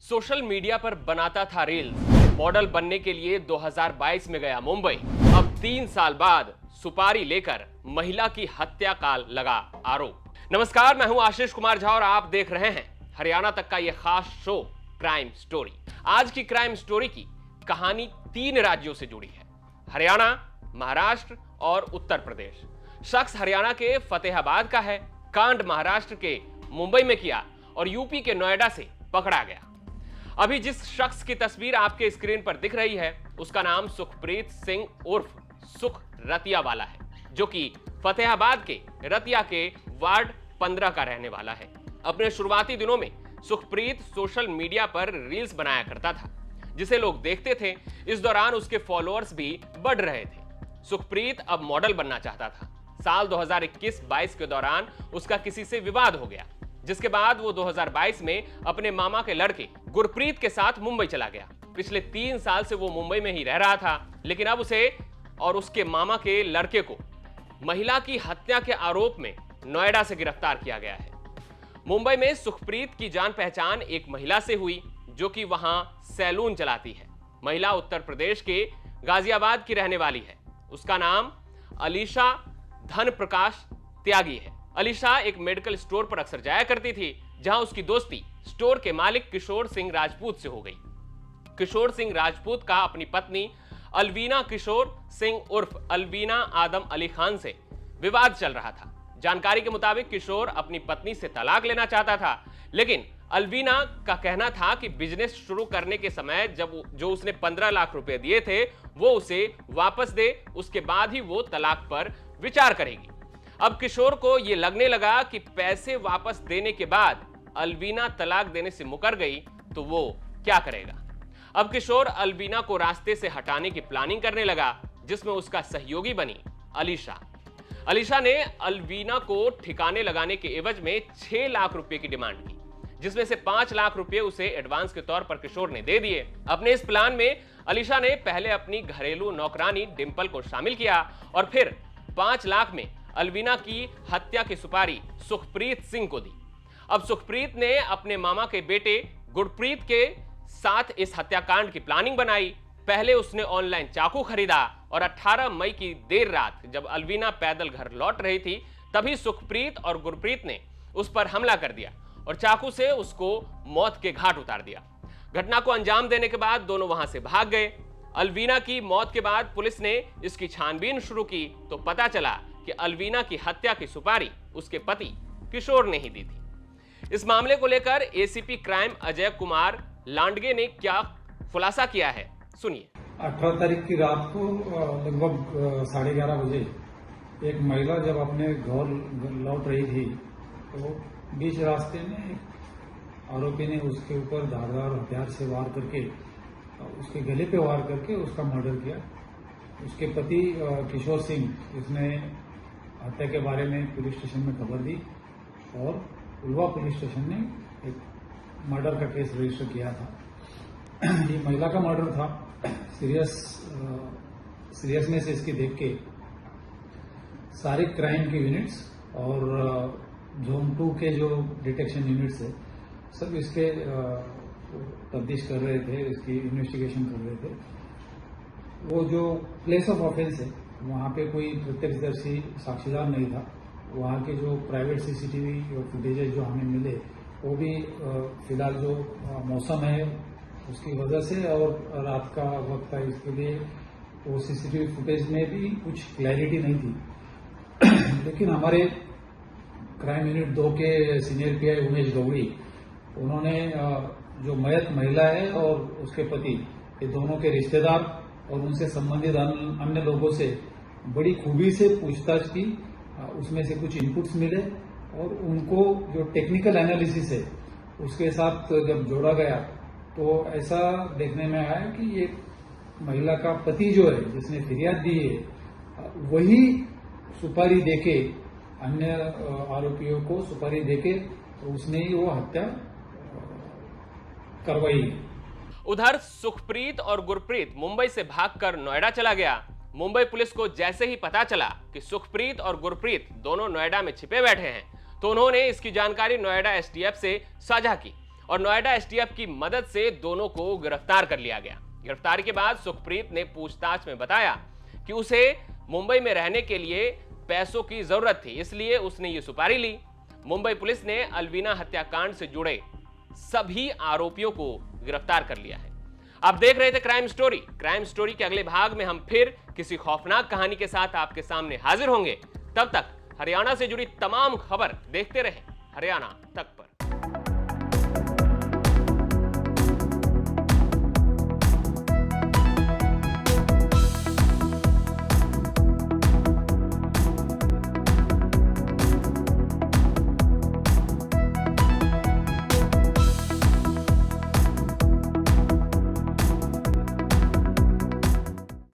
Social media पर बनाता था रील्स, मॉडल बनने के लिए 2022 में गया मुंबई। अब 3 साल बाद सुपारी लेकर महिला की हत्या का लगा आरोप। नमस्कार, मैं हूं आशीष कुमार झा और आप देख रहे हैं हरियाणा तक का यह खास शो क्राइम स्टोरी। आज की क्राइम स्टोरी की कहानी 3 राज्यों से जुड़ी है, हरियाणा, महाराष्ट्र और उत्तर प्रदेश। शख्स हरियाणा के फतेहाबाद का है, कांड महाराष्ट्र के मुंबई में किया और यूपी के नोएडा से पकड़ा गया। अभी जिस शख्स की तस्वीर आपके स्क्रीन पर दिख रही है उसका नाम सुखप्रीत सिंह उर्फ सुख रतिया वाला है, जो कि फतेहाबाद के रतिया के वार्ड 15 का रहने वाला है। अपने शुरुआती दिनों में सुखप्रीत सोशल मीडिया पर रील्स बनाया करता था, जिसे लोग देखते थे। इस दौरान उसके फॉलोअर्स भी बढ़ रहे थे। सुखप्रीत अब मॉडल बनना चाहता था। साल 2021-22 के दौरान उसका किसी से विवाद हो गया, जिसके बाद वो 2022 में अपने मामा के लड़के गुरप्रीत के साथ मुंबई चला गया। पिछले 3 साल से वो मुंबई में ही रह रहा था, लेकिन अब उसे और उसके मामा के लड़के को महिला की हत्या के आरोप में नोएडा से गिरफ्तार किया गया है। मुंबई में सुखप्रीत की जान पहचान एक महिला से हुई, जो कि वहां सैलून चलाती है। महिला उत्तर प्रदेश के गाजियाबाद की रहने वाली है। उसका नाम अलीशा धन प्रकाश त्यागी है। अलीशा एक मेडिकल स्टोर पर अक्सर जाया करती थी, जहां उसकी दोस्ती स्टोर के मालिक किशोर सिंह राजपूत से हो गई। किशोर सिंह राजपूत का अपनी पत्नी अलवीना किशोर सिंह उर्फ अलवीना आदम अली खान से विवाद चल रहा था। जानकारी के मुताबिक किशोर अपनी पत्नी से तलाक लेना चाहता था, लेकिन अलवीना का कहना था कि बिजनेस शुरू करने के समय जो उसने 15 लाख रुपए दिए थे वो उसे वापस दे, उसके बाद ही वो तलाक पर विचार करेगी। अब किशोर को यह लगने लगा कि पैसे वापस देने के बाद अलवीना तलाक देने से मुकर गई तो वो क्या करेगा। अब किशोर अलवीना को रास्ते से हटाने की प्लानिंग करने लगा, जिसमें उसका सहयोगी बनी अलीशा। अलीशा ने अलवीना को ठिकाने लगाने के एवज में 6 लाख रुपए की डिमांड की, जिसमें से 5 लाख रुपए उसे एडवांस के तौर पर किशोर ने दे दिए। अपने इस प्लान में अलीशा ने पहले अपनी घरेलू नौकरानी डिंपल को शामिल किया और फिर 5 लाख में अलवीना की हत्या की सुपारी सुखप्रीत सिंह को दी। अब सुखप्रीत ने अपने मामा के बेटे गुरप्रीत के साथ इस हत्याकांड की प्लानिंग बनाई। पहले उसने ऑनलाइन चाकू खरीदा और 18 मई की देर रात जब अलवीना पैदल घर लौट रही थी, तभी सुखप्रीत और गुरप्रीत ने उस पर हमला कर दिया और चाकू से उसको मौत के घाट उतार दिया। घटना को अंजाम देने के बाद दोनों वहां से भाग गए। अलवीना की मौत के बाद पुलिस ने इसकी छानबीन शुरू की तो पता चला कि अलवीना की हत्या की सुपारी उसके पति किशोर ने ही दी थी। इस मामले को लेकर एसीपी क्राइम अजय कुमार लांडगे ने क्या खुलासा किया है, सुनिए। 18 तारीख की रात को लगभग 11:30 बजे एक महिला जब अपने घर लौट रही थी तो बीच रास्ते में आरोपी ने उसके ऊपर धारदार हथियार से वार करके उसके गले पे वार करके उसका मर्डर किया। उसके पति किशोर सिंह, इसने हत्या के बारे में पुलिस स्टेशन में खबर दी और उलवा पुलिस स्टेशन ने एक मर्डर का केस रजिस्टर किया था। ये महिला का मर्डर था। सीरियसनेस इसकी देख के सारे क्राइम के यूनिट्स और जोन 2 के जो डिटेक्शन यूनिट्स है सब इसके तफ्तीश कर रहे थे, इसकी इन्वेस्टिगेशन कर रहे थे। वो जो प्लेस ऑफ ऑफेंस है वहाँ पे कोई प्रत्यक्षदर्शी साक्षीदार नहीं था। वहाँ के जो प्राइवेट सीसीटीवी फुटेजेस जो हमें मिले वो भी फिलहाल जो मौसम है उसकी वजह से और रात का वक्त था, इसके लिए वो सीसीटीवी फुटेज में भी कुछ क्लैरिटी नहीं थी। लेकिन हमारे क्राइम यूनिट 2 के सीनियर पीआई उमेश गौड़ी, उन्होंने जो मयत महिला है और उसके पति, ये दोनों के रिश्तेदार और उनसे संबंधित अन्य लोगों से बड़ी खूबी से पूछताछ की। उसमें से कुछ इनपुट्स मिले और उनको जो टेक्निकल एनालिसिस है उसके साथ जब जोड़ा गया तो ऐसा देखने में आया कि ये महिला का पति जो है, जिसने फिरियाद दी है, वही सुपारी देके अन्य आरोपियों को सुपारी देके तो उसने ही वो हत्या करवाई। उधर सुखप्रीत और गुरप्रीत मुंबई से भागकर नोएडा चला गया। मुंबई पुलिस को जैसे ही पता चला कि सुखप्रीत और गुरप्रीत दोनों नोएडा में छिपे बैठे हैं, तो उन्होंने इसकी जानकारी नोएडा एसटीएफ से साझा की और नोएडा एसटीएफ की मदद से दोनों को गिरफ्तार कर लिया गया। गिरफ्तारी के बाद सुखप्रीत ने पूछताछ में बताया कि उसे मुंबई में रहने के लिए पैसों की जरूरत थी, इसलिए उसने ये सुपारी ली। मुंबई पुलिस ने अलवीना हत्याकांड से जुड़े सभी आरोपियों को गिरफ्तार कर लिया है। आप देख रहे थे क्राइम स्टोरी के अगले भाग में हम फिर किसी खौफनाक कहानी के साथ आपके सामने हाजिर होंगे। तब तक हरियाणा से जुड़ी तमाम खबर देखते रहें हरियाणा तक पर।